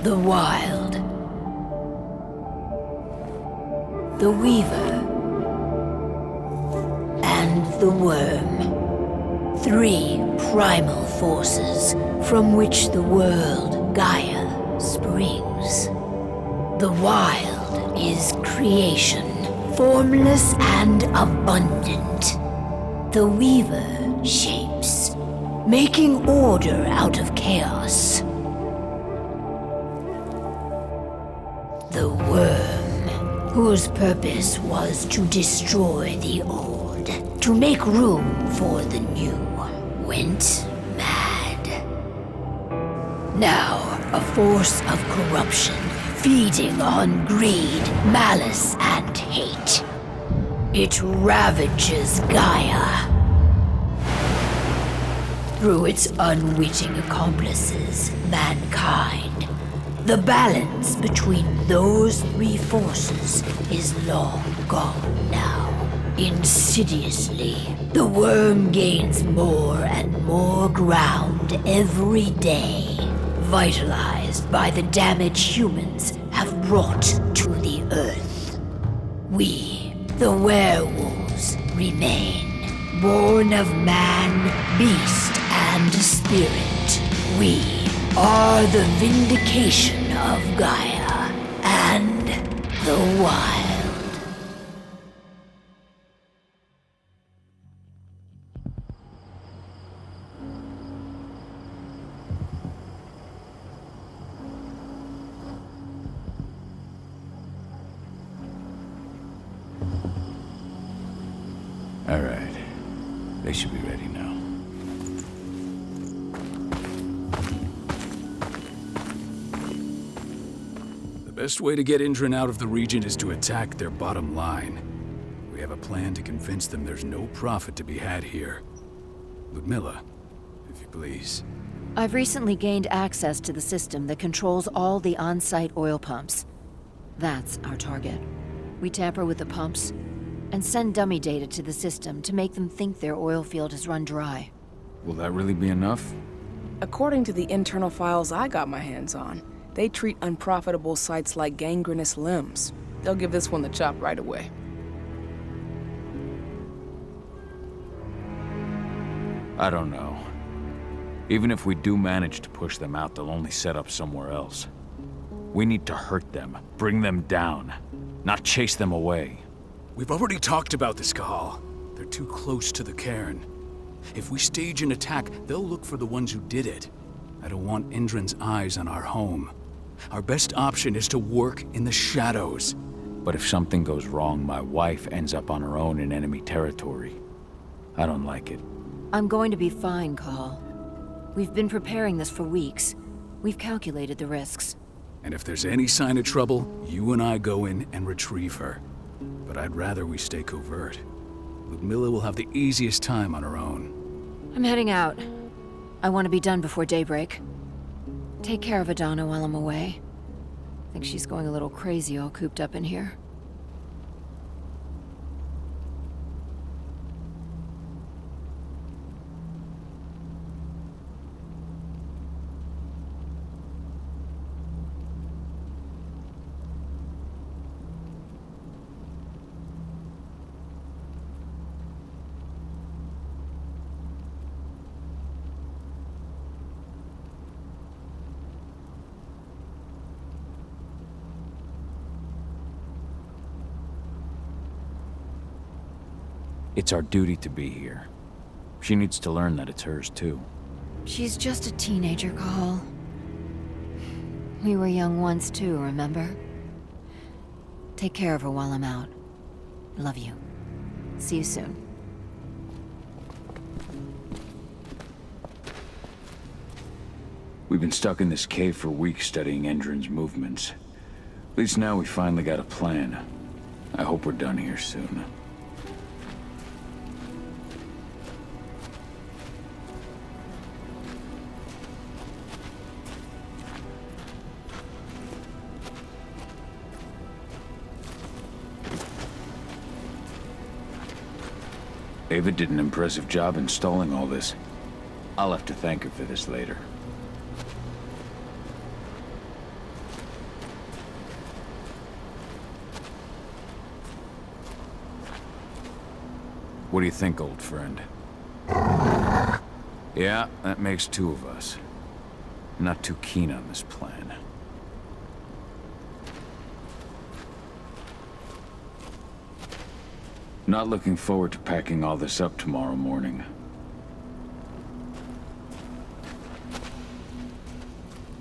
The Wild. The Weaver. And the Worm. 3 primal forces from which the world, Gaia, springs. The Wild is creation, formless and abundant. The Weaver shapes, making order out of chaos. The Worm, whose purpose was to destroy the old, to make room for the new, went mad. Now, a force of corruption, feeding on greed, malice, and hate. It ravages Gaia. Through its unwitting accomplices, mankind, the balance between those 3 forces is long gone now. Insidiously, the Worm gains more and more ground every day, vitalized by the damage humans have brought to the Earth. We, the werewolves, remain, born of man, beast, and spirit. We are the vindication of Gaia and the Wild. All right. They should be ready now. The best way to get Indran out of the region is to attack their bottom line. We have a plan to convince them there's no profit to be had here. Ludmilla, if you please. I've recently gained access to the system that controls all the on-site oil pumps. That's our target. We tamper with the pumps and send dummy data to the system to make them think their oil field has run dry. Will that really be enough? According to the internal files I got my hands on, they treat unprofitable sites like gangrenous limbs. They'll give this one the chop right away. I don't know. Even if we do manage to push them out, they'll only set up somewhere else. We need to hurt them, bring them down, not chase them away. We've already talked about this, Kahal. They're too close to the cairn. If we stage an attack, they'll look for the ones who did it. I don't want Indran's eyes on our home. Our best option is to work in the shadows. But if something goes wrong, my wife ends up on her own in enemy territory. I don't like it. I'm going to be fine, Call. We've been preparing this for weeks. We've calculated the risks. And if there's any sign of trouble, you and I go in and retrieve her. But I'd rather we stay covert. Ludmilla will have the easiest time on her own. I'm heading out. I want to be done before daybreak. Take care of Adana while I'm away. I think she's going a little crazy all cooped up in here. It's our duty to be here. She needs to learn that it's hers too. She's just a teenager, Call. We were young once too, remember? Take care of her while I'm out. Love you. See you soon. We've been stuck in this cave for weeks studying Endrin's movements. At least now we finally got a plan. I hope we're done here soon. Ava did an impressive job installing all this. I'll have to thank her for this later. What do you think, old friend? Yeah, that makes two of us. Not too keen on this plan. Not looking forward to packing all this up tomorrow morning.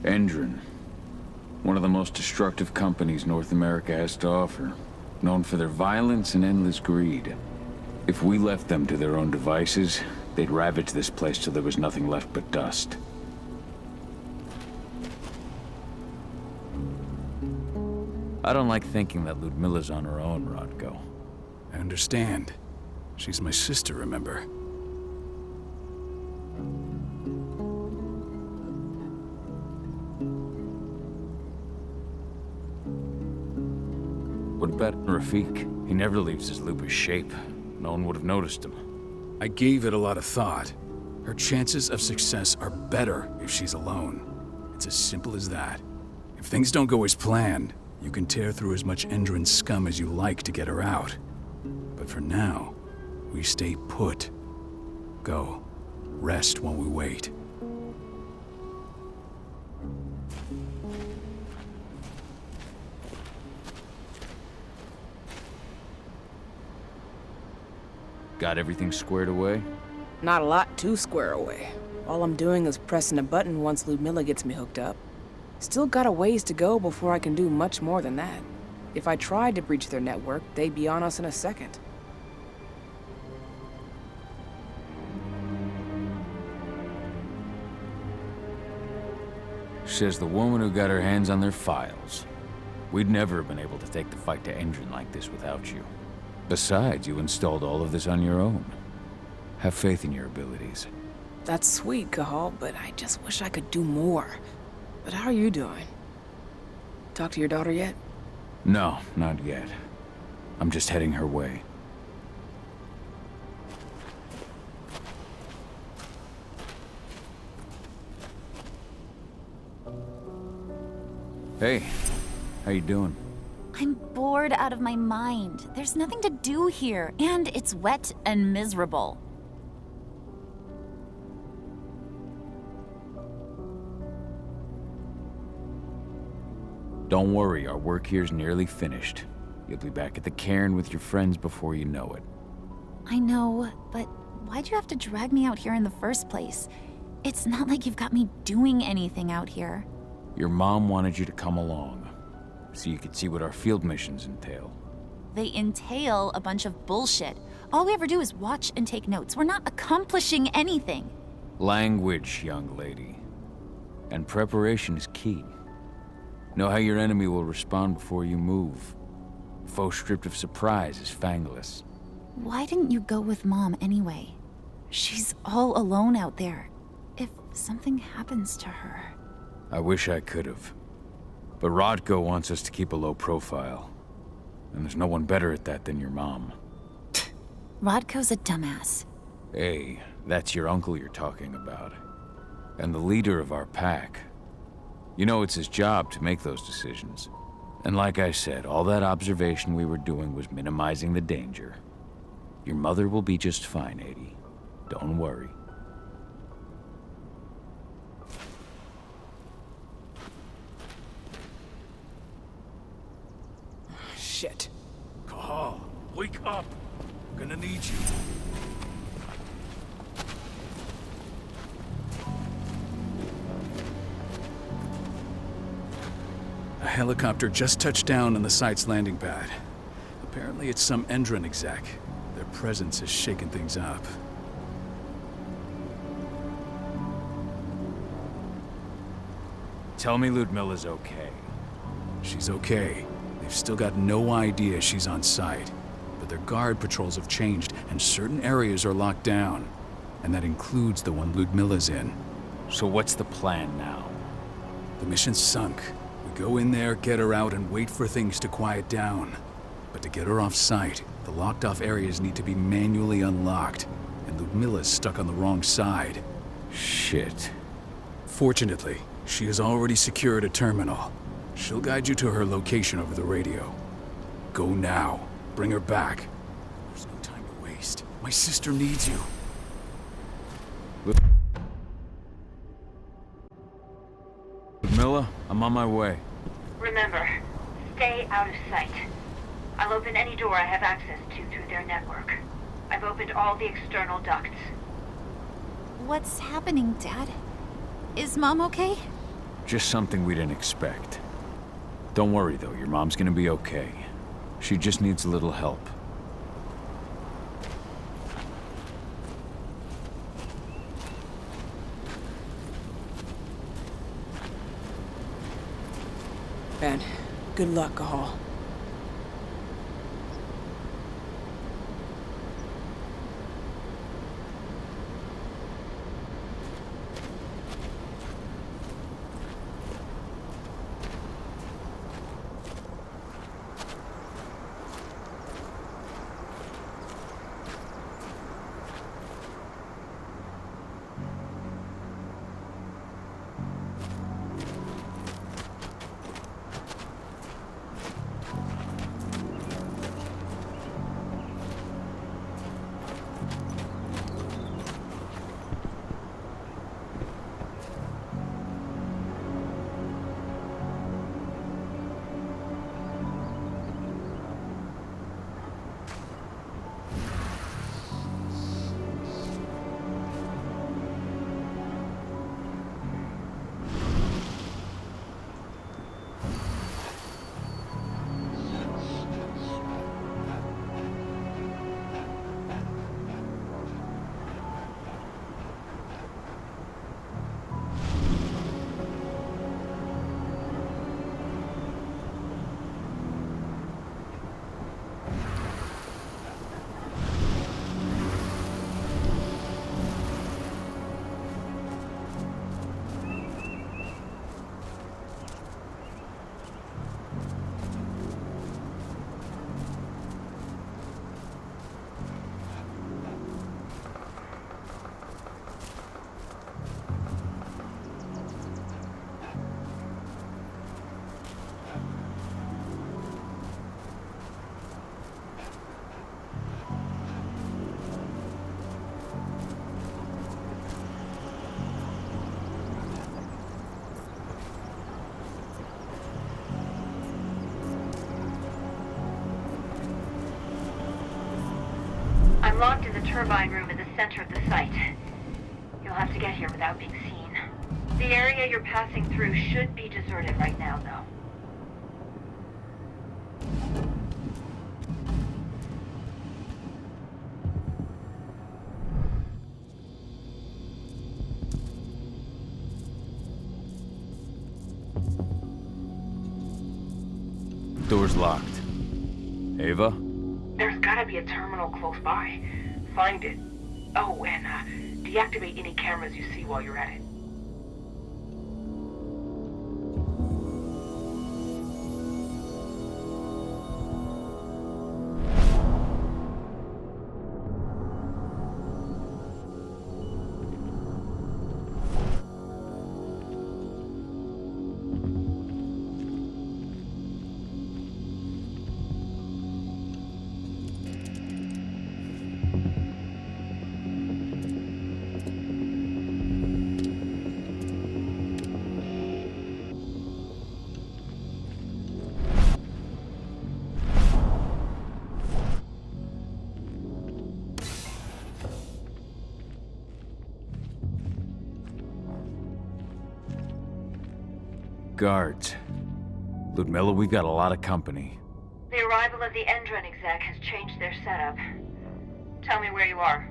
Endron. One of the most destructive companies North America has to offer. Known for their violence and endless greed. If we left them to their own devices, they'd ravage this place till there was nothing left but dust. I don't like thinking that Ludmilla's on her own, Rodko. I understand. She's my sister, remember? What about Rafik? He never leaves his lupus shape. No one would have noticed him. I gave it a lot of thought. Her chances of success are better if she's alone. It's as simple as that. If things don't go as planned, you can tear through as much Endron scum as you like to get her out. But for now, we stay put. Go. Rest while we wait. Got everything squared away? Not a lot to square away. All I'm doing is pressing a button once Ludmilla gets me hooked up. Still got a ways to go before I can do much more than that. If I tried to breach their network, they'd be on us in a second. Says the woman who got her hands on their files. We'd never have been able to take the fight to Endron like this without you. Besides, you installed all of this on your own. Have faith in your abilities. That's sweet, Cahal, but I just wish I could do more. But how are you doing? Talk to your daughter yet? No, not yet. I'm just heading her way. Hey, how you doing? I'm bored out of my mind. There's nothing to do here, and it's wet and miserable. Don't worry, our work here's nearly finished. You'll be back at the cairn with your friends before you know it. I know, but why'd you have to drag me out here in the first place? It's not like you've got me doing anything out here. Your mom wanted you to come along, so you could see what our field missions entail. They entail a bunch of bullshit. All we ever do is watch and take notes. We're not accomplishing anything. Language, young lady. And preparation is key. Know how your enemy will respond before you move. Foe stripped of surprise is fangless. Why didn't you go with Mom anyway? She's all alone out there. If something happens to her... I wish I could have. But Rodko wants us to keep a low profile. And there's no one better at that than your mom. Rodko's a dumbass. Hey, that's your uncle you're talking about. And the leader of our pack. You know it's his job to make those decisions. And like I said, all that observation we were doing was minimizing the danger. Your mother will be just fine, Adie. Don't worry. Shit. Cahal, wake up. I'm gonna need you. A helicopter just touched down on the site's landing pad. Apparently it's some Endron exec. Their presence has shaken things up. Tell me Ludmilla's okay. She's okay. They've still got no idea she's on site. But their guard patrols have changed, and certain areas are locked down. And that includes the one Ludmilla's in. So what's the plan now? The mission's sunk. We go in there, get her out, and wait for things to quiet down. But to get her off site, the locked-off areas need to be manually unlocked. And Ludmilla's stuck on the wrong side. Shit. Fortunately, she has already secured a terminal. She'll guide you to her location over the radio. Go now. Bring her back. There's no time to waste. My sister needs you. Ludmilla, I'm on my way. Remember, stay out of sight. I'll open any door I have access to through their network. I've opened all the external ducts. What's happening, Dad? Is Mom okay? Just something we didn't expect. Don't worry, though. Your mom's gonna be okay. She just needs a little help. And good luck, Cahal. I'm locked in the turbine room in the center of the site. You'll have to get here without being seen. The area you're passing through should be deserted right now, though. Door's locked. Ava? There's gotta be a terminal close by. Find it. Oh, and deactivate any cameras you see while you're at it. Guards. Ludmilla, we've got a lot of company. The arrival of the Endron exec has changed their setup. Tell me where you are.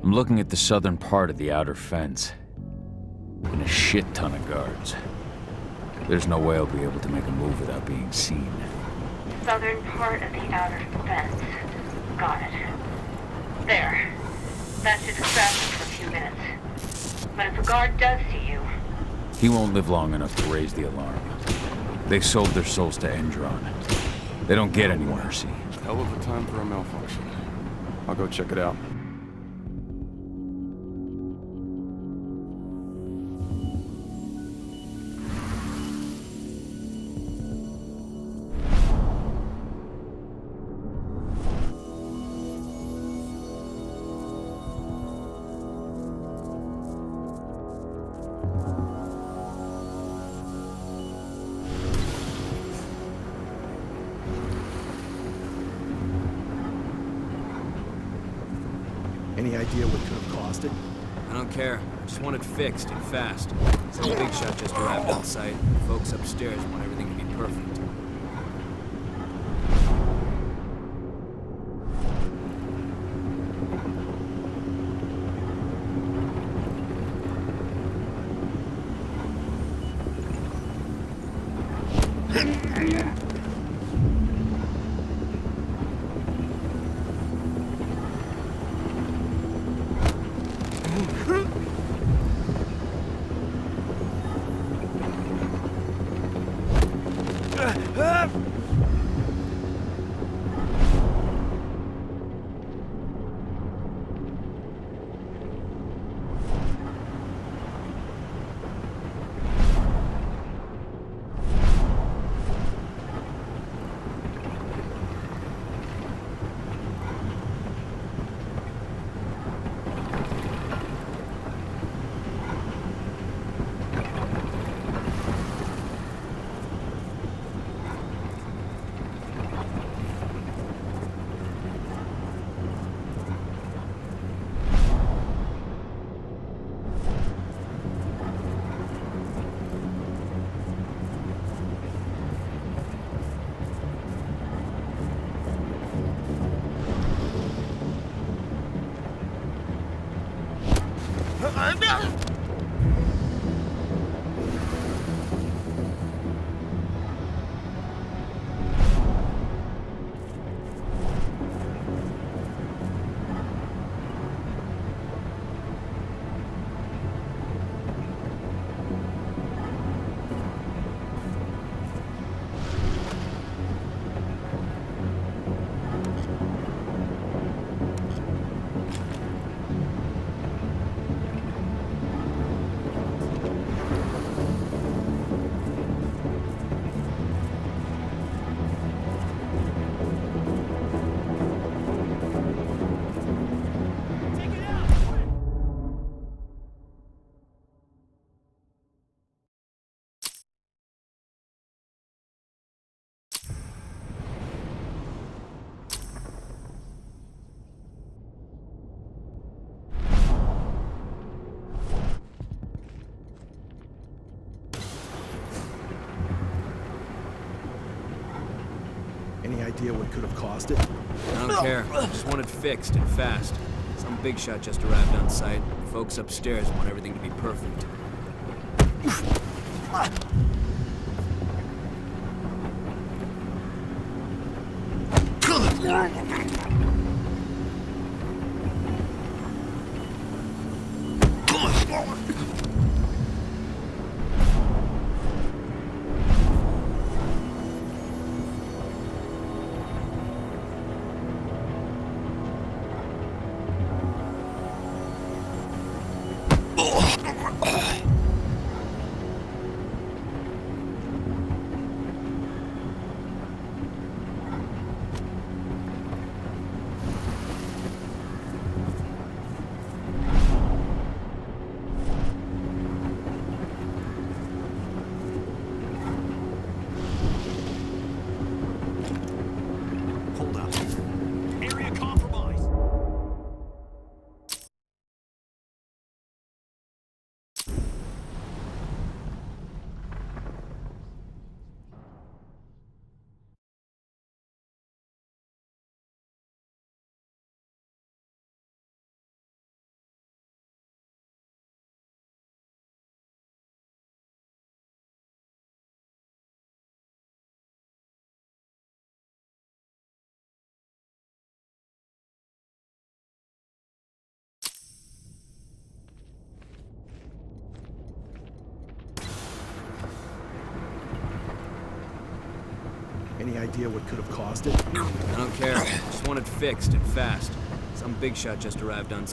I'm looking at the southern part of the outer fence. And a shit ton of guards. There's no way I'll be able to make a move without being seen. Southern part of the outer fence. Got it. There. That should distract him for a few minutes. But if a guard does see you... He won't live long enough to raise the alarm. They sold their souls to Endron. They don't get any mercy. Hell of a time for a malfunction. I'll go check it out. Any idea what could have caused it? I don't care. I just want it fixed and fast. Some big shot just arrived on site. Folks upstairs want everything to be perfect. Any idea what could have caused it? I don't care. I just want it fixed and fast. Some big shot just arrived on site. Folks upstairs want everything to be perfect. Any idea what could have caused it? I don't care. Just want it fixed and fast. Some big shot just arrived on...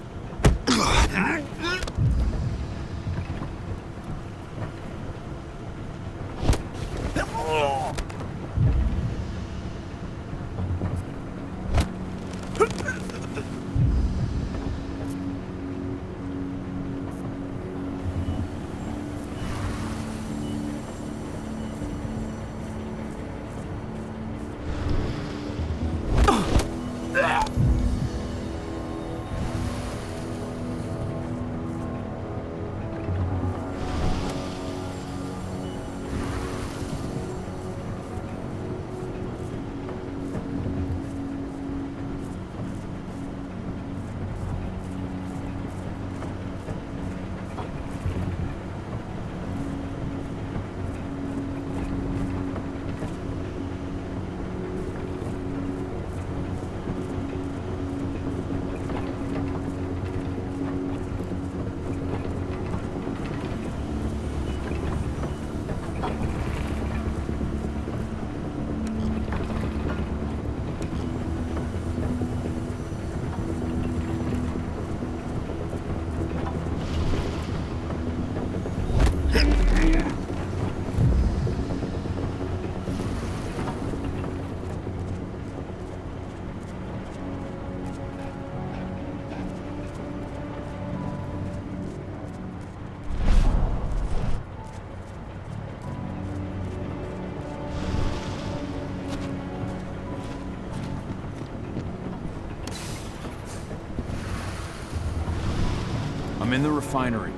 I'm in the refinery.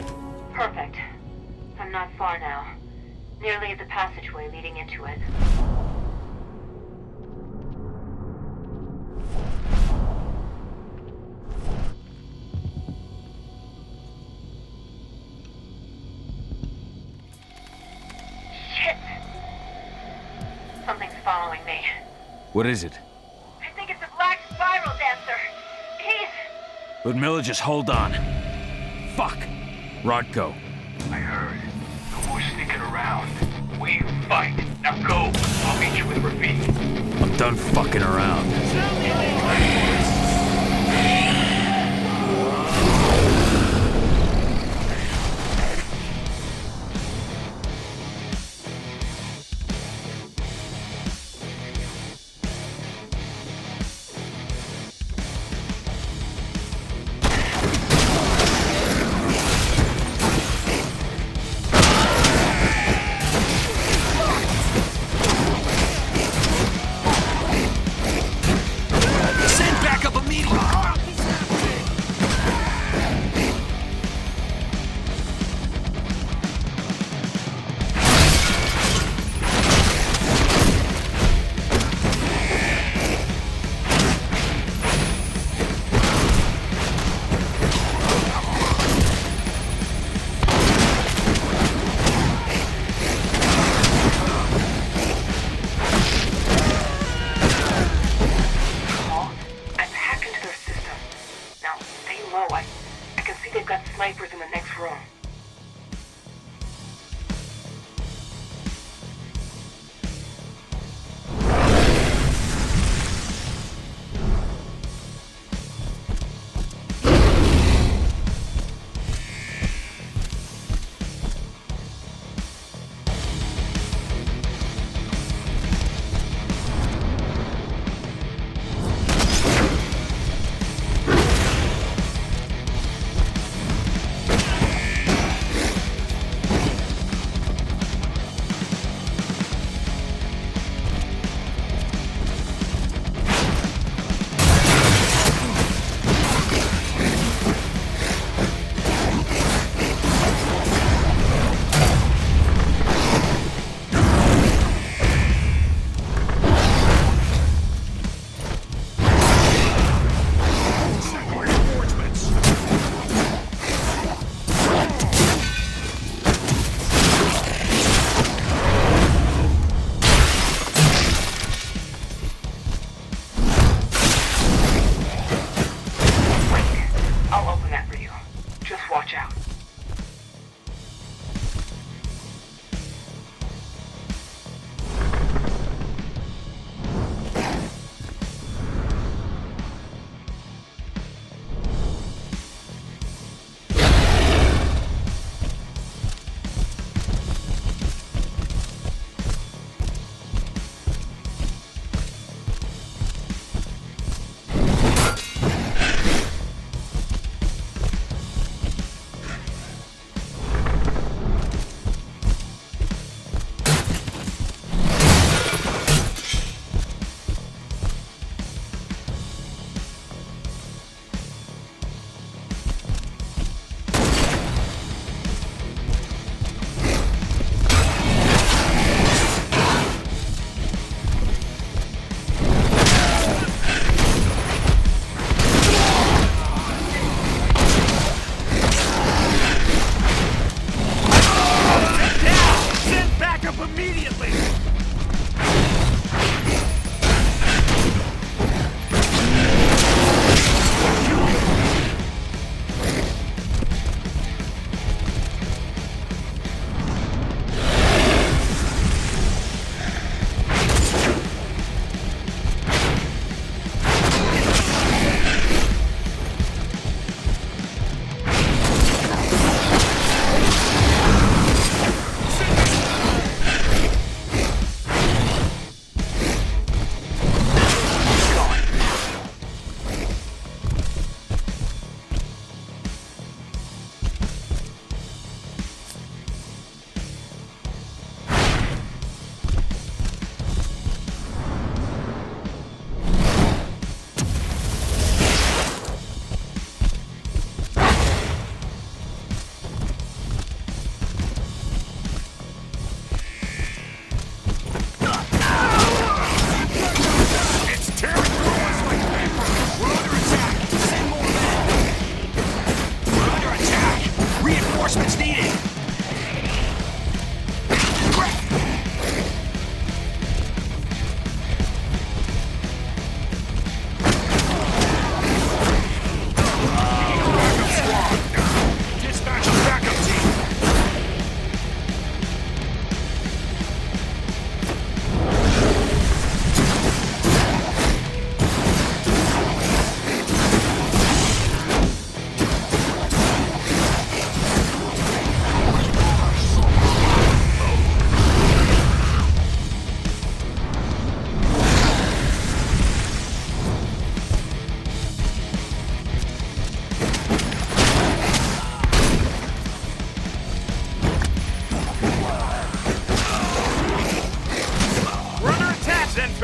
Perfect. I'm not far now. Nearly at the passageway leading into it. Shit! Something's following me. What is it? I think it's a black spiral dancer. He's... Ludmilla, just hold on. Fuck! Rodko. I heard. No more sneaking around. We fight. Now go. I'll meet you with Rafik. I'm done fucking around.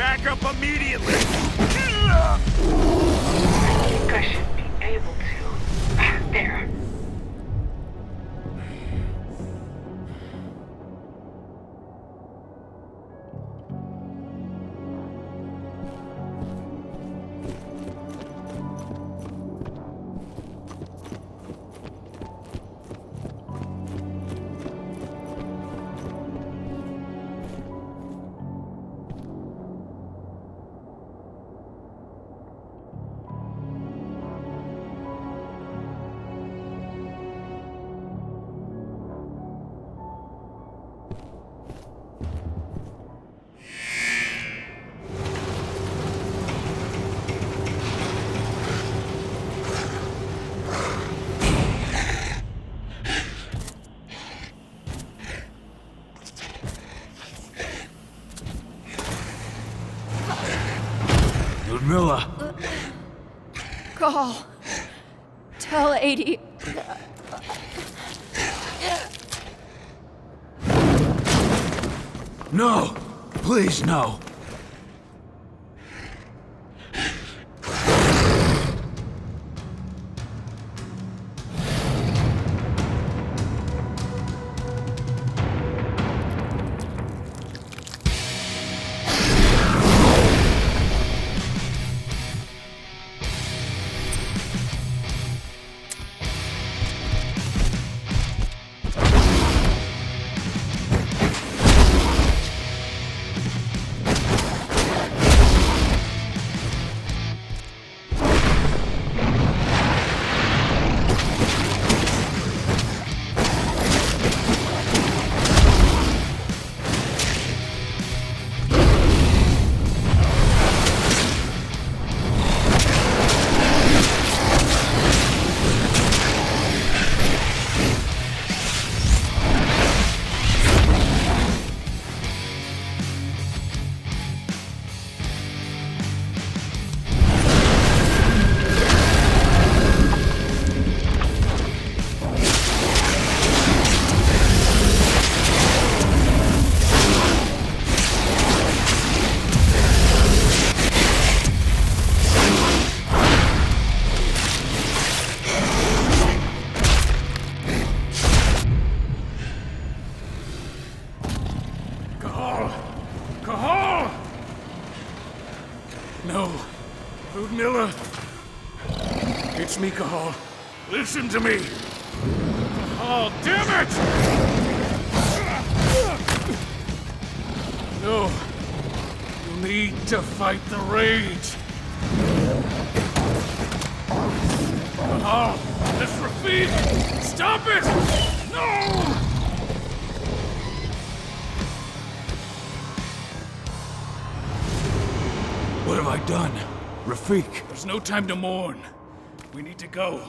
Back up immediately! I think I should be able to. There. Ludmilla! Call. Tell 80. No! Please, no! No. Ludmilla. It's me, Cahal. Listen to me! Oh, damn it! No. You need to fight the rage. Cahal! This Rafid! Stop it! No! What have I done? Rafik! There's no time to mourn. We need to go.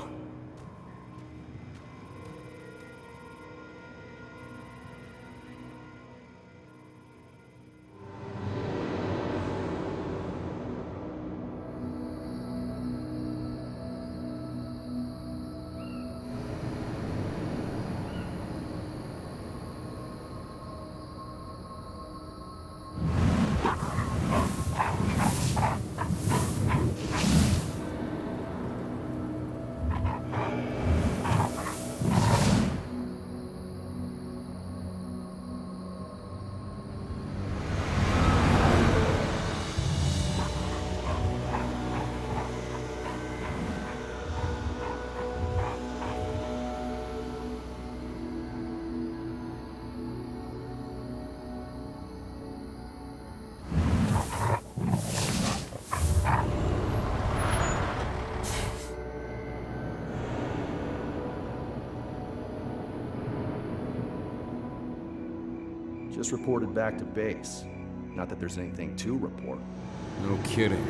Just reported back to base. Not that there's anything to report. No kidding.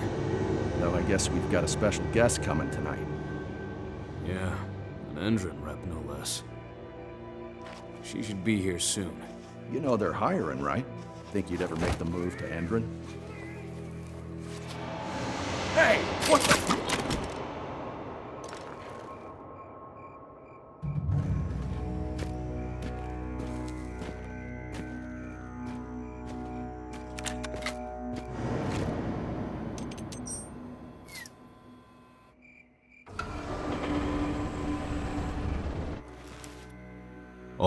Though I guess we've got a special guest coming tonight. Yeah, an Endron rep, no less. She should be here soon. You know they're hiring, right? Think you'd ever make the move to Endron? Hey! What the...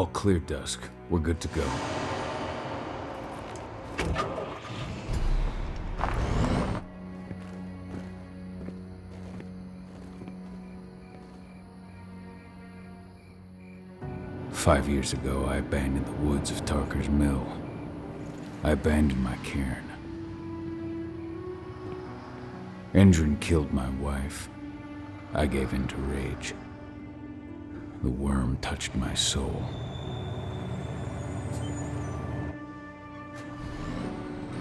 All clear, Dusk. We're good to go. "5 years ago, I abandoned the woods of Tarker's Mill. I abandoned my cairn. Endrin killed my wife. I gave in to rage. The worm touched my soul.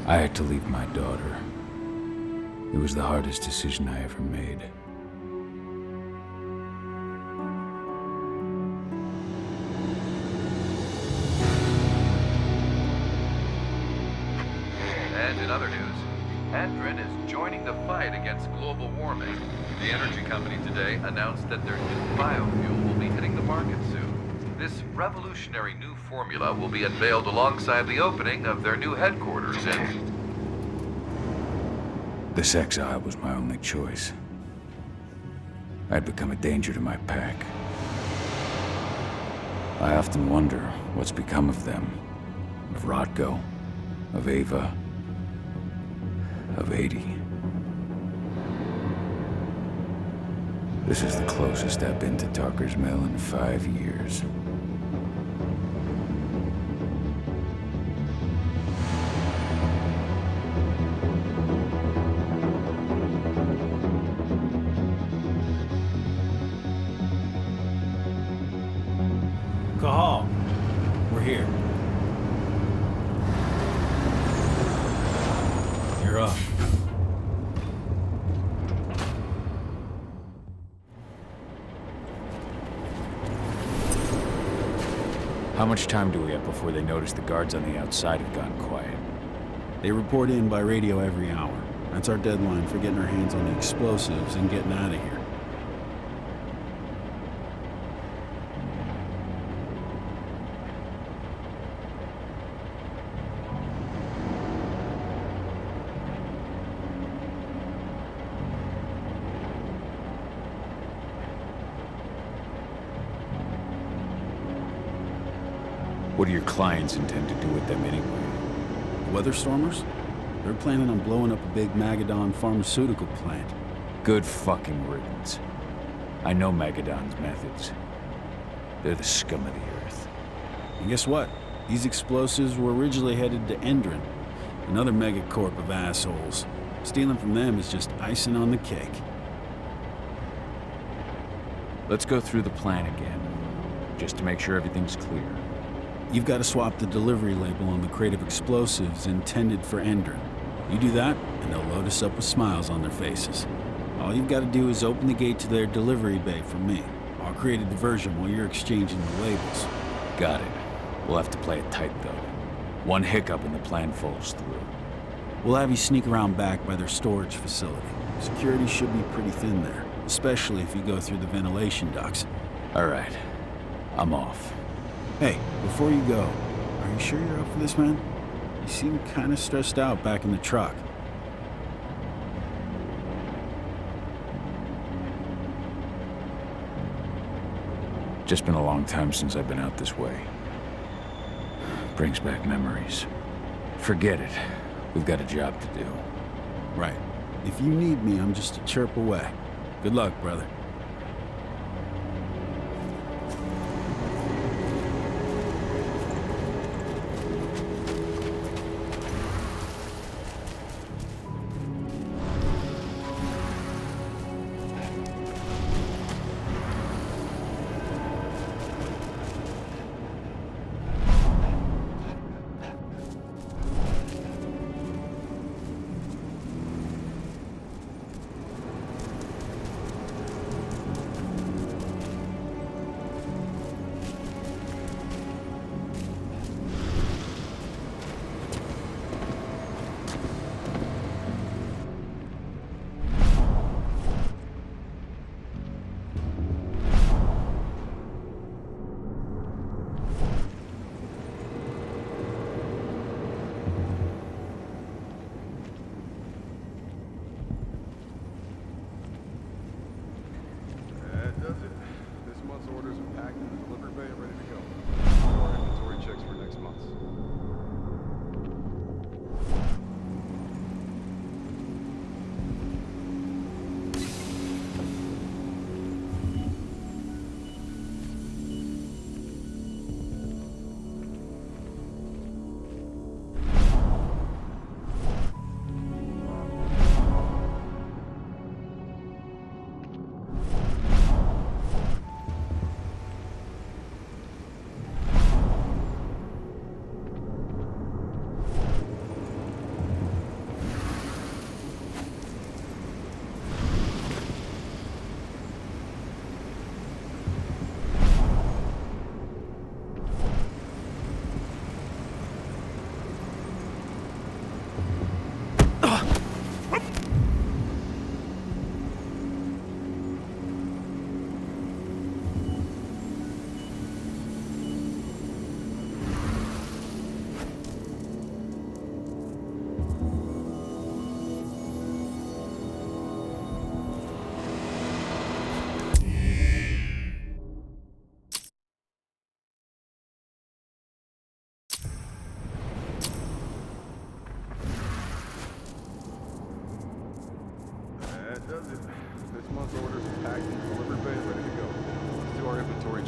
I had to leave my daughter. It was the hardest decision I ever made. And in other news, Endrin is joining the fight against global warming. The energy company today announced that their new biofuel will be hitting the market soon. This revolutionary new formula will be unveiled alongside the opening of their new headquarters in... This exile was my only choice. I'd become a danger to my pack. I often wonder what's become of them. Of Rodko, of Ava, of 80. This is the closest I've been to Tarker's Mill in 5 years. Cahal, we're here. You're up. How much time do we have before they notice the guards on the outside have gone quiet? They report in by radio every hour. That's our deadline for getting our hands on the explosives and getting out of here. What do your clients intend to do with them anyway? Weather stormers? They're planning on blowing up a big Magadon pharmaceutical plant. Good fucking riddance. I know Magadon's methods. They're the scum of the earth. And guess what? These explosives were originally headed to Endrin, another megacorp of assholes. Stealing from them is just icing on the cake. Let's go through the plan again, just to make sure everything's clear. You've got to swap the delivery label on the crate of explosives intended for Endrin. You do that, and they'll load us up with smiles on their faces. All you've got to do is open the gate to their delivery bay for me. I'll create a diversion while you're exchanging the labels. Got it. We'll have to play it tight, though. One hiccup and the plan falls through. We'll have you sneak around back by their storage facility. Security should be pretty thin there, especially if you go through the ventilation ducts. All right. I'm off. Hey, before you go, are you sure you're up for this, man? You seem kind of stressed out back in the truck. Just been a long time since I've been out this way. Brings back memories. Forget it. We've got a job to do. Right. If you need me, I'm just a chirp away. Good luck, brother.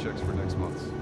paychecks for next month.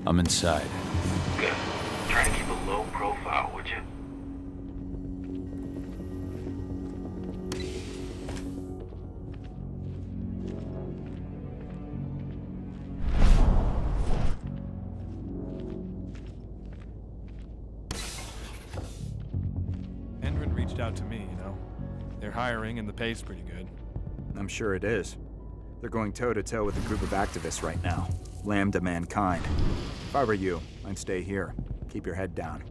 I'm inside. Good. Try to keep a low profile, would you? Endrin reached out to me, you know. They're hiring and the pay's pretty good. I'm sure it is. They're going toe-to-toe with a group of activists right now. Lambda mankind. If I were you, I'd stay here. Keep your head down.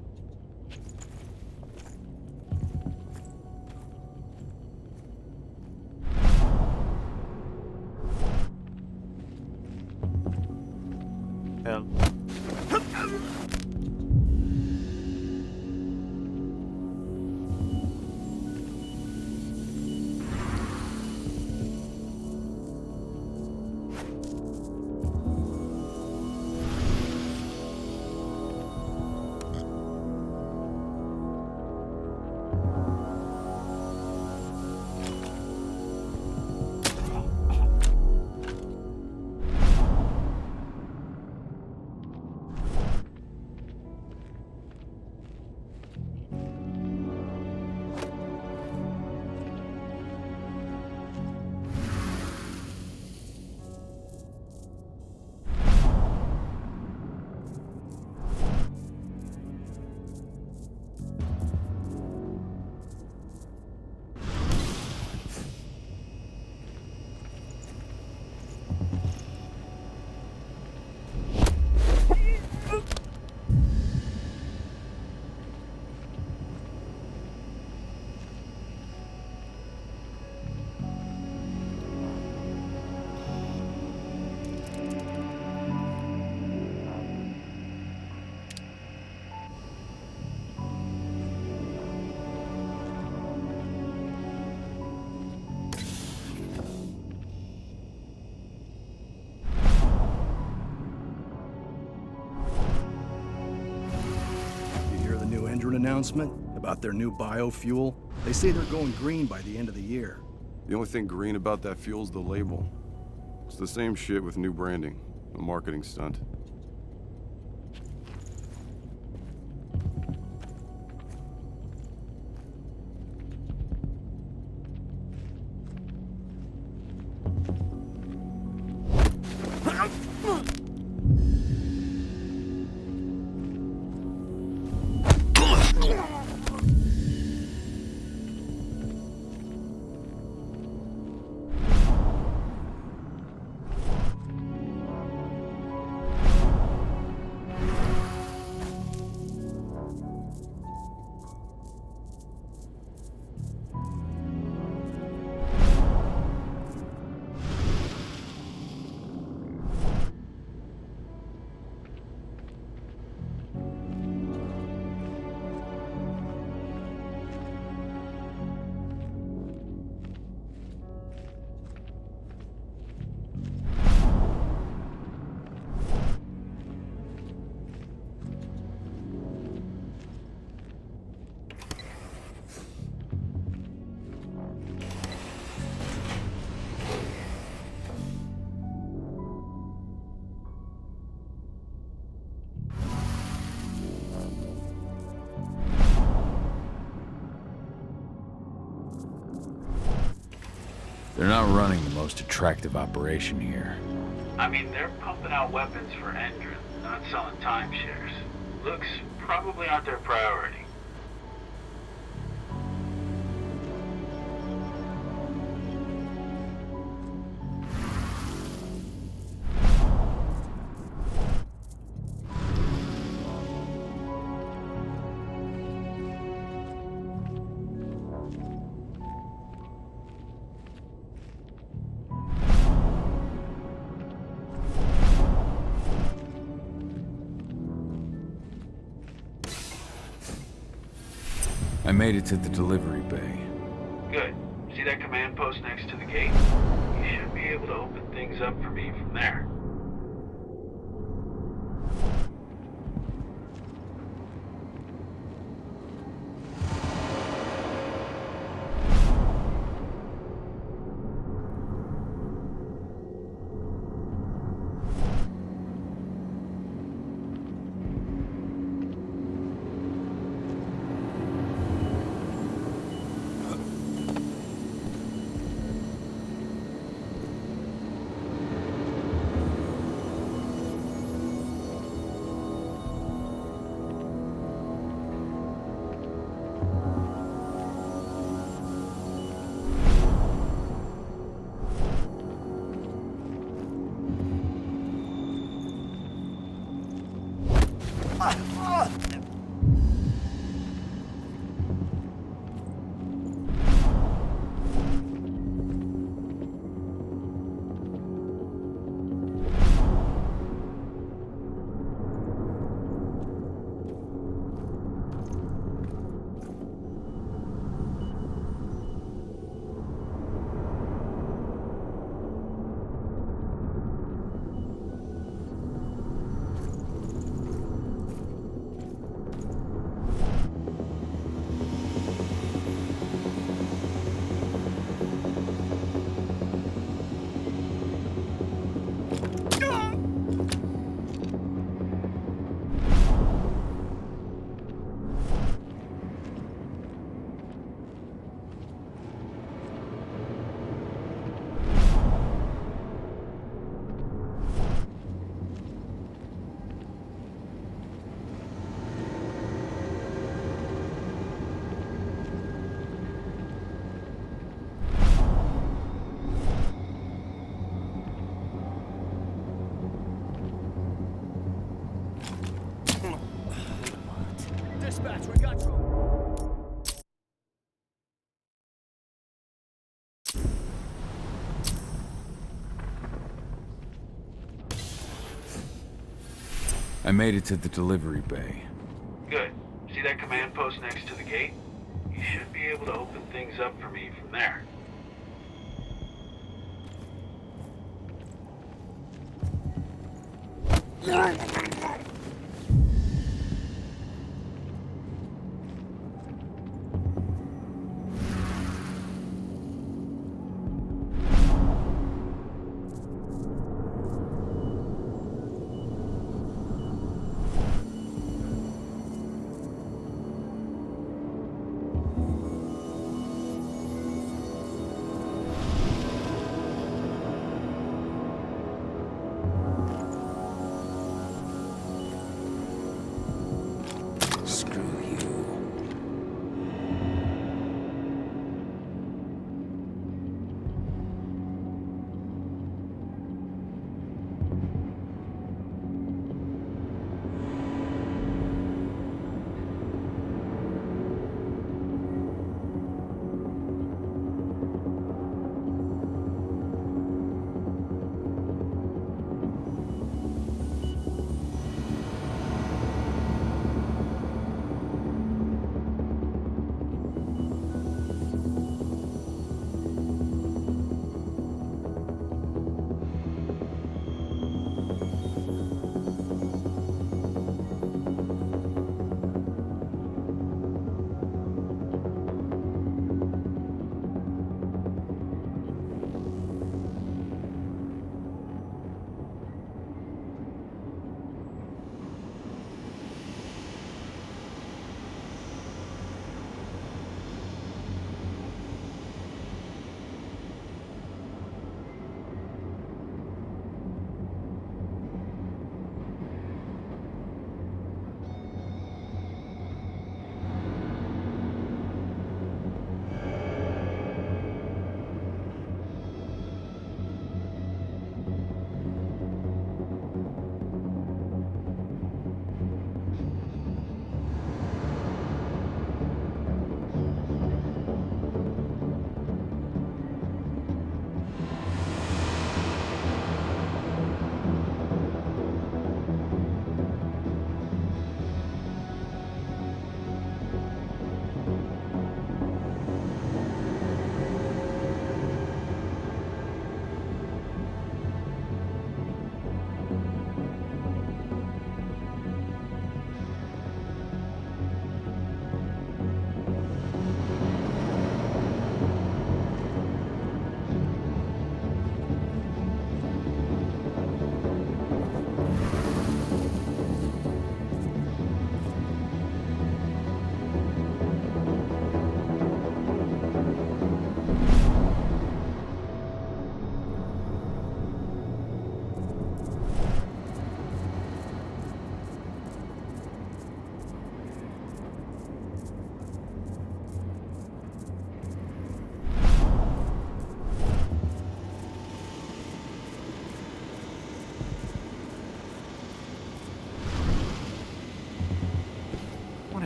Announcement about their new biofuel. They say they're going green by the end of the year. The only thing green about that fuel's the label. It's the same shit with new branding. A marketing stunt. They're not running the most attractive operation here. I mean, they're pumping out weapons for Endrin, not selling timeshares. Looks probably aren't their priority. I made it to the delivery bay. Good. See that command post next to the gate? You should be able to open things up for me from there. Dispatch, we got trouble. I made it to the delivery bay. Good. See that command post next to the gate? You should be able to open things up for me from there.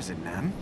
is it, ma'am?